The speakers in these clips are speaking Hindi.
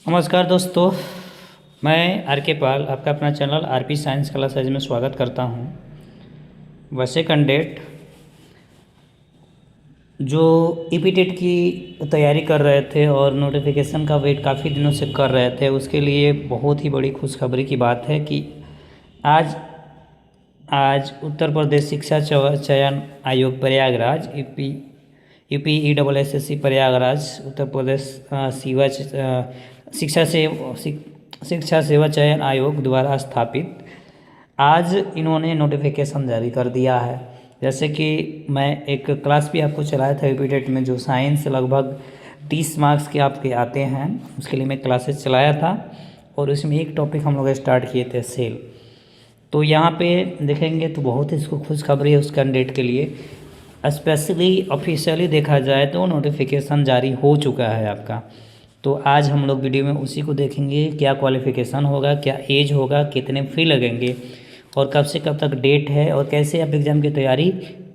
नमस्कार दोस्तों, मैं आर के पाल आपका अपना चैनल आरपी साइंस क्लासेज में स्वागत करता हूं। वैसे कैंडिडेट जो ईपीटेट की तैयारी कर रहे थे और नोटिफिकेशन का वेट काफ़ी दिनों से कर रहे थे, उसके लिए बहुत ही बड़ी खुशखबरी की बात है कि आज आज उत्तर प्रदेश शिक्षा चयन आयोग प्रयागराज यूपी प्रयागराज उत्तर प्रदेश शिक्षा सेवा चयन आयोग द्वारा स्थापित आज इन्होंने नोटिफिकेशन जारी कर दिया है। जैसे कि मैं एक क्लास भी आपको चलाया था यूपीटेट में, जो साइंस लगभग 30 मार्क्स के आपके आते हैं, उसके लिए मैं क्लासेस चलाया था और उसमें एक टॉपिक हम लोग स्टार्ट किए थे सेल। तो यहाँ पे देखेंगे तो बहुत ही इसको खुशखबरी है उस कैंडिडेट के लिए। स्पेशली ऑफिशियली देखा जाए तो नोटिफिकेशन जारी हो चुका है आपका। तो आज हम लोग वीडियो में उसी को देखेंगे, क्या क्वालिफ़िकेशन होगा, क्या एज होगा, कितने फ़ी लगेंगे और कब से कब तक डेट है और कैसे आप एग्ज़ाम की तैयारी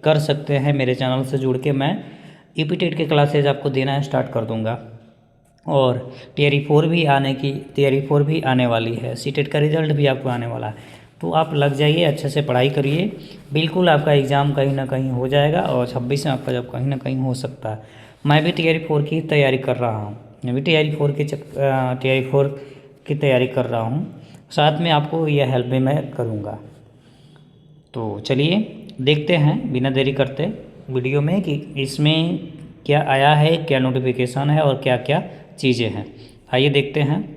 कर सकते हैं। मेरे चैनल से जुड़ के मैं ईपीटेट के क्लासेज आपको देना स्टार्ट कर दूँगा और टीआरई 4 भी आने वाली है। सीटेट का रिजल्ट भी आपको आने वाला है। तो आप लग जाइए, अच्छे से पढ़ाई करिए, बिल्कुल आपका एग्ज़ाम कहीं ना कहीं हो जाएगा और 26 में आपका जब कहीं ना कहीं हो सकता है। मैं भी टीआरई 4 की तैयारी कर रहा हूँ, मैं भी टीआरई 4 की तैयारी कर रहा हूँ, साथ में आपको यह हेल्प भी मैं करूँगा। तो चलिए देखते हैं बिना देरी करते वीडियो में कि इसमें क्या आया है, क्या नोटिफिकेशन है और क्या क्या चीज़ें हैं। आइए देखते हैं।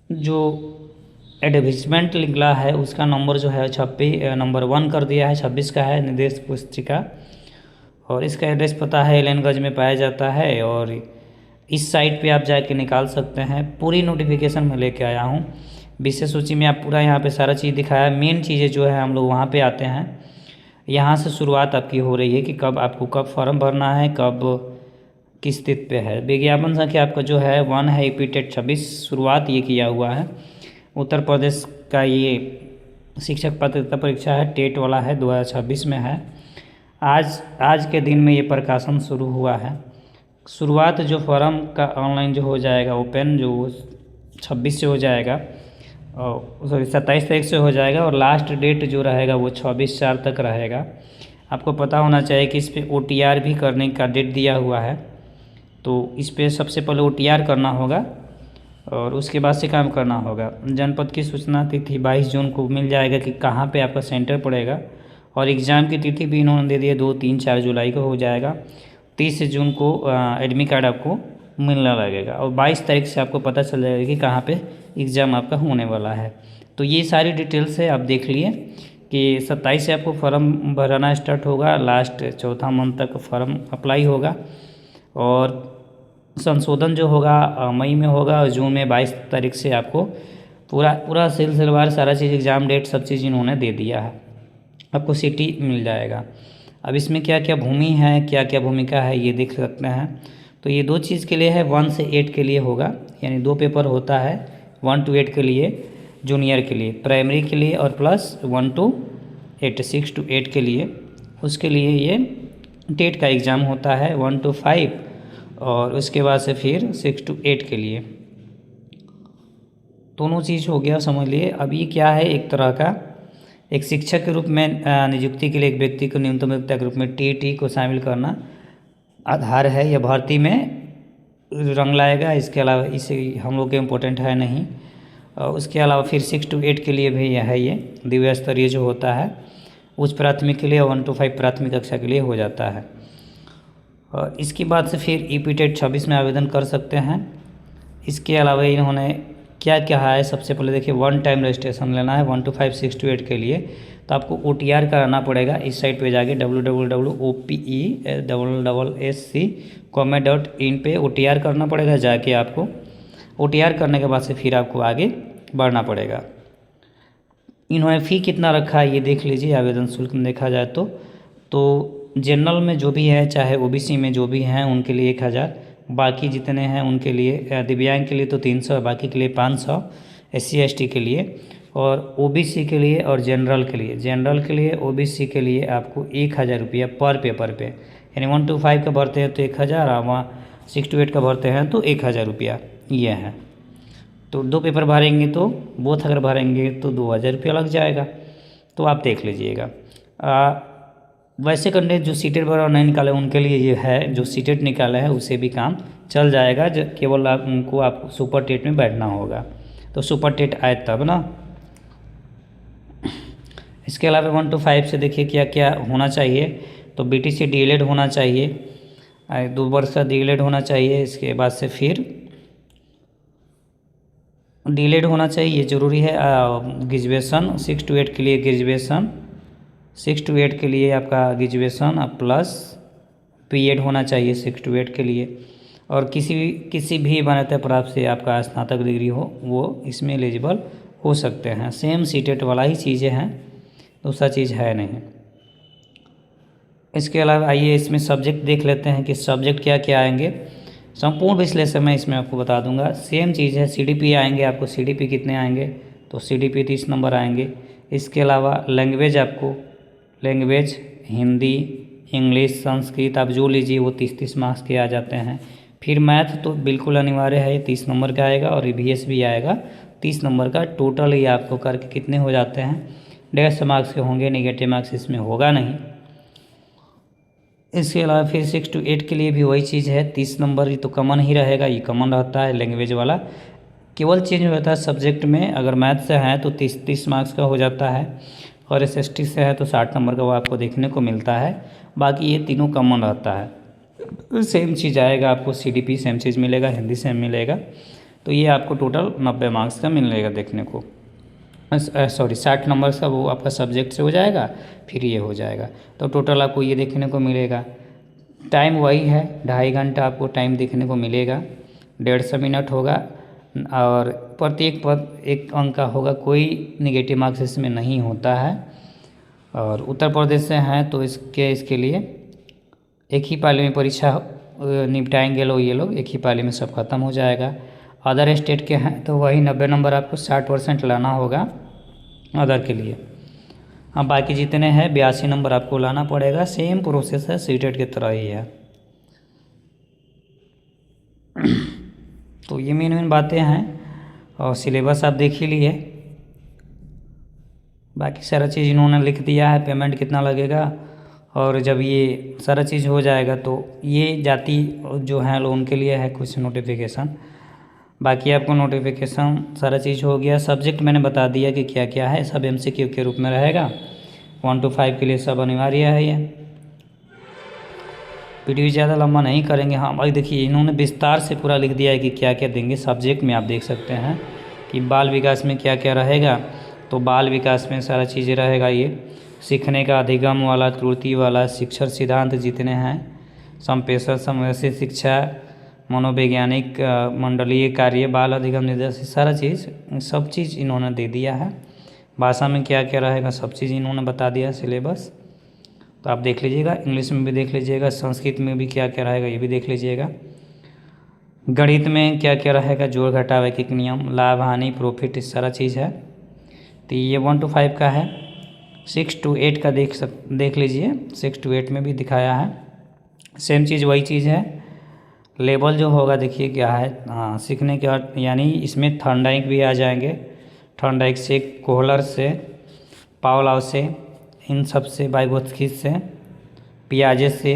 जो एडवर्टीजमेंट निकला है उसका नंबर जो है 26 नंबर 1 कर दिया है, 26 का है निर्देश पुस्तिका और इसका एड्रेस पता है एलनगंज में पाया जाता है और इस साइट पे आप जाके निकाल सकते हैं। पूरी नोटिफिकेशन में लेके आया हूँ, विषय सूची में आप पूरा यहाँ पे सारा चीज़ दिखाया। मेन चीज़ें जो है हम लोग वहाँ पे आते हैं, यहाँ से शुरुआत आपकी हो रही है कि कब फॉर्म भरना है, कब किस तिथि पे है। विज्ञापन संख्या आपका जो है 1 है, ईपीटेट 26 शुरुआत ये किया हुआ है। उत्तर प्रदेश का ये शिक्षक पात्रता परीक्षा है, टेट वाला है, 2026 में है। आज के दिन में ये प्रकाशन शुरू हुआ है। शुरुआत जो फॉर्म का ऑनलाइन जो हो जाएगा ओपन, जो 26 से हो जाएगा और 27 तारीख से हो जाएगा और लास्ट डेट जो रहेगा वो 26/4 तक रहेगा। आपको पता होना चाहिए कि इस पर OTR भी करने का डेट दिया हुआ है, तो इस पर सबसे पहले OTR करना होगा और उसके बाद से काम करना होगा। जनपद की सूचना तिथि 22 जून को मिल जाएगा कि कहाँ पे आपका सेंटर पड़ेगा और एग्ज़ाम की तिथि भी इन्होंने दे दी है, 2, 3, 4 जुलाई को हो जाएगा। 30 जून को एडमिट कार्ड आपको मिलने लगेगा और 22 तारीख से आपको पता चल जाएगा कि कहाँ पे एग्ज़ाम आपका होने वाला है। तो ये सारी डिटेल्स है, आप देख लिए कि 27 से आपको फॉर्म भराना स्टार्ट होगा, लास्ट चौथा मंथ तक फॉर्म अप्लाई होगा और संशोधन जो होगा मई में होगा और जून में 22 तारीख से आपको पूरा सिलसिलेवार सारा चीज़ एग्ज़ाम डेट सब चीज़ इन्होंने दे दिया है, आपको सिटी मिल जाएगा। अब इसमें क्या क्या भूमि है, क्या क्या भूमिका है ये देख सकते हैं। तो ये 2 चीज़ के लिए है, 1 से 8 के लिए होगा, यानी 2 पेपर होता है, 1 to 8 के लिए, जूनियर के लिए, प्राइमरी के लिए और प्लस 1 to 8, 6 to 8 के लिए। उसके लिए ये टेट का एग्ज़ाम होता है 1 to 5 और उसके बाद से फिर 6 to 8 के लिए। दोनों चीज़ हो गया, समझ लिए। अब ये क्या है, एक तरह का एक शिक्षक के रूप में नियुक्ति के लिए एक व्यक्ति को न्यूनतम योग्यता के रूप में टीटी को शामिल करना आधार है। यह भर्ती में रंग लाएगा। इसके अलावा इसे हम लोग के इम्पोर्टेंट है नहीं। उसके अलावा फिर 6 to 8 के लिए भी यह है, ये द्वितीय स्तरीय जो होता है उच्च प्राथमिक के लिए 1 to 5 प्राथमिक कक्षा के लिए हो जाता है। और इसके बाद से फिर ईपीटेट 26 में आवेदन कर सकते हैं। इसके अलावा इन्होंने क्या क्या है, सबसे पहले देखिए 1 टाइम रजिस्ट्रेशन लेना है 1 to 5, 6 to 8 के लिए। तो आपको OTR कराना पड़ेगा, इस साइट पे जाके www.opesc.com.in पे OTR करना पड़ेगा। जाके आपको OTR करने के बाद से फिर आपको आगे बढ़ना पड़ेगा। इन्होंने फ़ी कितना रखा है ये देख लीजिए। आवेदन शुल्क में देखा जाए तो जनरल में जो भी है, चाहे OBC में जो भी हैं उनके लिए 1000, बाकी जितने हैं उनके लिए, दिव्यांग के लिए तो 300, बाकी के लिए 500, SC ST के लिए और OBC के लिए और जनरल के लिए OBC के लिए आपको 1000 रुपया पर पेपर पे, यानी 1 to 5 का भरते हैं तो 1000 और 6 to 8 का भरते हैं तो 1000 रुपया ये है। तो 2 पेपर भरेंगे तो बोथ अगर भरेंगे तो 2000 रुपया लग जाएगा। तो आप देख लीजिएगा। वैसे कैंडिडेट जो सीटेट वगैरह नहीं निकाले उनके लिए ये है, जो सीटेट निकाले हैं उसे भी काम चल जाएगा, केवल उनको आप सुपर टेट में बैठना होगा। तो सुपर टेट आए तब ना। इसके अलावा 1 to 5 से देखिए क्या क्या होना चाहिए। तो BTC DLED होना चाहिए, 2 वर्ष का DLED होना चाहिए। इसके बाद से फिर DLED होना चाहिए, ये ज़रूरी है। ग्रेजुएशन 6 to 8 के लिए ग्रेजुएशन, 6 to 8 के लिए आपका ग्रेजुएशन प्लस PED होना चाहिए 6 to 8 के लिए। और किसी भी मान्यता प्राप्त से आपका स्नातक डिग्री हो वो इसमें एलिजिबल हो सकते हैं। सेम सीटेट वाला ही चीज़ें हैं, दूसरा चीज़ है नहीं। इसके अलावा आइए इसमें सब्जेक्ट देख लेते हैं कि सब्जेक्ट क्या क्या आएंगे। संपूर्ण विश्लेषण मैं इसमें आपको बता दूंगा। सेम चीज़ है, CDP आएंगे आपको। CDP कितने आएंगे? तो CDP 30 नंबर आएंगे। इसके अलावा लैंग्वेज, आपको लैंग्वेज हिंदी, इंग्लिश, संस्कृत आप जो लीजिए वो 30-30 मार्क्स के आ जाते हैं। फिर मैथ तो बिल्कुल अनिवार्य है, 30 नंबर का आएगा। और EVS भी आएगा 30 नंबर का। टोटल ये आपको करके कितने हो जाते हैं? 150 मार्क्स के होंगे। नेगेटिव मार्क्स इसमें होगा नहीं। इसके अलावा फिर 6 to 8 के लिए भी वही चीज़ है, 30 नंबर ही तो कॉमन ही रहेगा, ये कॉमन रहता है लैंग्वेज वाला। केवल चेंज होता है सब्जेक्ट में। अगर मैथ से है तो 30 मार्क्स का हो जाता है, और SST से है तो 60 नंबर का वो आपको देखने को मिलता है। बाकी ये तीनों कॉमन रहता है। सेम चीज़ आएगा आपको, CDP सेम चीज़ मिलेगा, हिंदी सेम मिलेगा। तो ये आपको टोटल 90 मार्क्स का मिलेगा देखने को। 60 नंबर का वो आपका सब्जेक्ट से हो जाएगा, फिर ये हो जाएगा। तो टोटल आपको ये देखने को मिलेगा। टाइम वही है, 2.5 घंटा आपको टाइम देखने को मिलेगा। 150 मिनट होगा, और प्रत्येक पद 1 अंक का होगा। कोई नेगेटिव मार्क्स इसमें नहीं होता है। और उत्तर प्रदेश से हैं तो इसके लिए एक ही पाली में परीक्षा निपटाएंगे ये लोग, एक ही पाली में सब खत्म हो जाएगा। अदर स्टेट के हैं तो वही 90 नंबर आपको 60% लाना होगा अदर के लिए। हाँ, बाकी जितने हैं 82 नंबर आपको लाना पड़ेगा। सेम प्रोसेस है, सीटेट की तरह ही है। तो ये मेन बातें हैं, और सिलेबस आप देख ही लिए। बाकी सारा चीज़ इन्होंने लिख दिया है, पेमेंट कितना लगेगा। और जब ये सारा चीज़ हो जाएगा तो ये जाति जो है लोग उनके लिए है कुछ नोटिफिकेशन। बाकी आपको नोटिफिकेशन सारा चीज़ हो गया। सब्जेक्ट मैंने बता दिया कि क्या क्या है, सब MCQ के रूप में रहेगा। 1 to 5 के लिए सब अनिवार्य है। ये वीडियो ज़्यादा लंबा नहीं करेंगे। हाँ भाई, देखिए इन्होंने विस्तार से पूरा लिख दिया है कि क्या क्या देंगे। सब्जेक्ट में आप देख सकते हैं कि बाल विकास में क्या क्या रहेगा। तो बाल विकास में सारा चीज़ें रहेगा। ये सीखने का अधिगम वाला, त्रुटि वाला, शिक्षण सिद्धांत जितने हैं, संप्रेषण, समवयसी शिक्षा, मनोवैज्ञानिक, मंडलीय कार्य, बाल अधिगम निर्देश, सारा चीज़ सब चीज़ इन्होंने दे दिया है। भाषा में क्या क्या रहेगा सब चीज़ इन्होंने बता दिया है सिलेबस। तो आप देख लीजिएगा। इंग्लिश में भी देख लीजिएगा, संस्कृत में भी क्या क्या रहेगा ये भी देख लीजिएगा। गणित में क्या क्या रहेगा, जोड़ घटाव, वैकिक नियम, लाभ हानि, प्रॉफिट, इस सारा चीज़ है। तो ये 1 to 5 का है। 6 to 8 का देख लीजिए। 6 to 8 में भी दिखाया है, सेम चीज़ वही चीज़ है। लेवल जो होगा देखिए क्या है। हाँ, सीखने के बाद यानी इसमें थर्नडाइक भी आ जाएंगे। थर्नडाइक से, कोहलर से, पावलाव से, इन सब से, वाइगोत्स्की से, पियाजे से,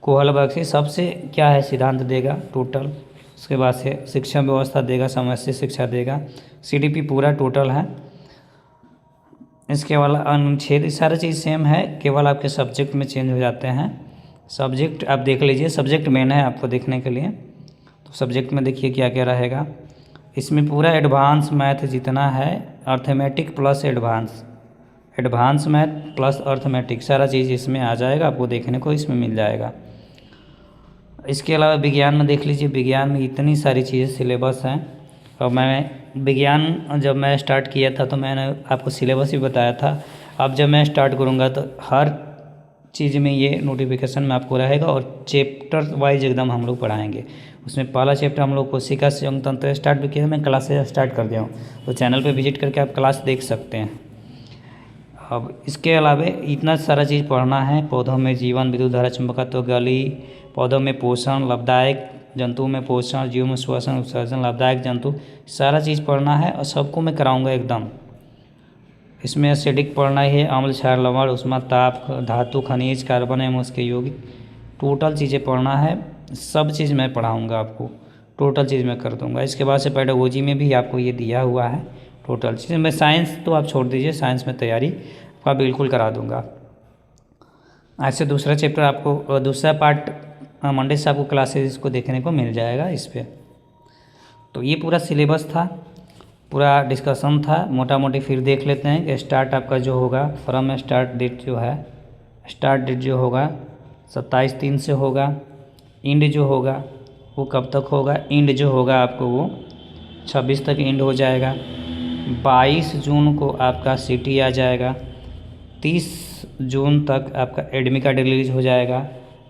कोहलबर्ग से, सबसे क्या है सिद्धांत देगा टोटल। उसके बाद से शिक्षा व्यवस्था देगा, समस्या शिक्षा देगा। CDP पूरा टोटल है। इसके वाला अनुच्छेद सारा चीज़ सेम है, केवल आपके सब्जेक्ट में चेंज हो जाते हैं। सब्जेक्ट आप देख लीजिए, सब्जेक्ट मेन है आपको देखने के लिए। तो सब्जेक्ट में देखिए क्या क्या रहेगा। इसमें पूरा एडवांस मैथ जितना है, arithmetic plus advance math plus arithmetic, सारा चीज़ इसमें आ जाएगा, आपको देखने को इसमें मिल जाएगा। इसके अलावा विज्ञान में देख लीजिए। विज्ञान में इतनी सारी चीज़ें सिलेबस हैं। और मैं विज्ञान जब मैं स्टार्ट किया था तो मैंने आपको सिलेबस भी बताया था। अब जब मैं स्टार्ट करूँगा तो हर चीज़ में ये नोटिफिकेशन में आपको रहेगा, और चैप्टर वाइज एकदम हम लोग पढ़ाएंगे। उसमें पहला चैप्टर हम लोग कोशिका संयुक्त तंत्र स्टार्ट भी किया, मैं क्लासेज स्टार्ट कर दिया हूँ। तो चैनल पे विजिट करके आप क्लास देख सकते हैं। अब इसके अलावा इतना सारा चीज़ पढ़ना है। पौधों में जीवन, विद्युत धारा, चुंबकत्व, गली, पौधों में पोषण, लाभदायक जंतु में पोषण, जीव में श्वसन, उत्सर्जन, लाभदायक जंतु, सारा चीज़ पढ़ना है और सबको मैं कराऊंगा एकदम। इसमें एसिडिक पढ़ना ही है, अम्ल, क्षार, लवण, उष्मा, ताप, धातु, खनिज, कार्बन एवं उसके यौगिक, टोटल चीज़ें पढ़ना है। सब चीज़ मैं पढ़ाऊँगा आपको, टोटल चीज़ मैं कर दूँगा। इसके बाद से पेडागोजी में भी आपको ये दिया हुआ है टोटल चीज़। मैं साइंस तो आप छोड़ दीजिए, साइंस में तैयारी आपका बिल्कुल करा दूँगा। आज से दूसरा चैप्टर आपको, दूसरा पार्ट मंडे से आपको क्लासेस को देखने को मिल जाएगा इस पर। तो ये पूरा सिलेबस था, पूरा डिस्कशन था मोटा मोटी। फिर देख लेते हैं कि स्टार्ट आपका जो होगा फॉरम स्टार्ट डेट जो है, स्टार्ट डेट जो होगा 27/3 से होगा। इंड जो होगा वो कब तक होगा, इंड जो होगा आपको वो 26 तक इंड हो जाएगा। 22 जून को आपका सिटी आ जाएगा। 30 जून तक आपका एडमी का रिलीज हो जाएगा।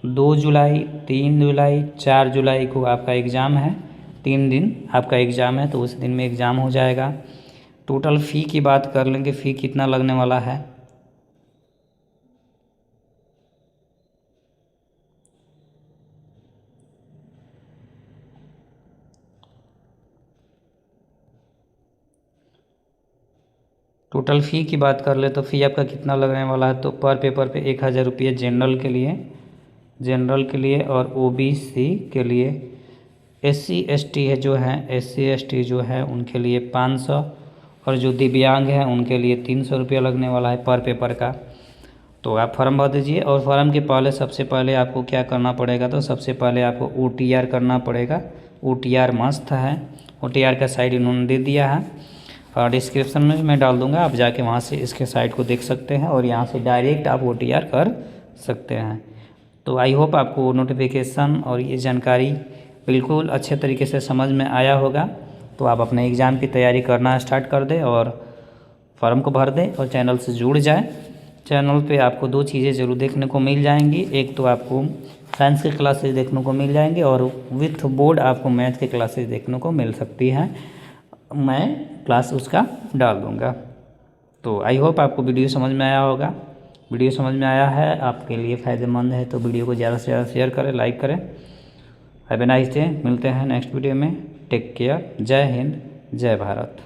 2 जुलाई, 3 जुलाई, 4 जुलाई को आपका एग्ज़ाम है। 3 दिन आपका एग्ज़ाम है, तो उस दिन में एग्ज़ाम हो जाएगा। टोटल फ़ी की बात कर लेंगे, फ़ी कितना लगने वाला है। टोटल फ़ी की बात कर ले तो फ़ी आपका कितना लगने वाला है, तो पर पेपर पे 1000 रुपये जनरल के लिए और OBC के लिए। SC ST है जो है, SC ST जो है उनके लिए 500, और जो दिव्यांग हैं उनके लिए 300 रुपया लगने वाला है पर पेपर का। तो आप फॉर्म भर दीजिए। और फॉर्म के पहले सबसे पहले आपको क्या करना पड़ेगा, तो सबसे पहले आपको OTR करना पड़ेगा। OTR मस्त है, OTR का साइड इन्होंने दे दिया है और डिस्क्रिप्शन में मैं डाल दूंगा, आप जाके वहाँ से इसके साइट को देख सकते हैं और यहाँ से डायरेक्ट आप OTR कर सकते हैं। तो आई होप आपको नोटिफिकेशन और ये जानकारी बिल्कुल अच्छे तरीके से समझ में आया होगा। तो आप अपने एग्ज़ाम की तैयारी करना स्टार्ट कर दें और फॉर्म को भर दें और चैनल से जुड़ जाएं। चैनल पे आपको 2 चीज़ें ज़रूर देखने को मिल जाएंगी। एक तो आपको साइंस की क्लासेज देखने को मिल जाएंगी और विथ बोर्ड आपको मैथ की क्लासेज देखने को मिल सकती हैं। मैं क्लास उसका डाल दूँगा। तो आई होप आपको वीडियो समझ में आया होगा। वीडियो समझ में आया है, आपके लिए फ़ायदेमंद है, तो वीडियो को ज़्यादा से ज़्यादा शेयर करें, लाइक करें। Have a nice day. मिलते हैं नेक्स्ट वीडियो में। Take care. जय हिंद, जय भारत।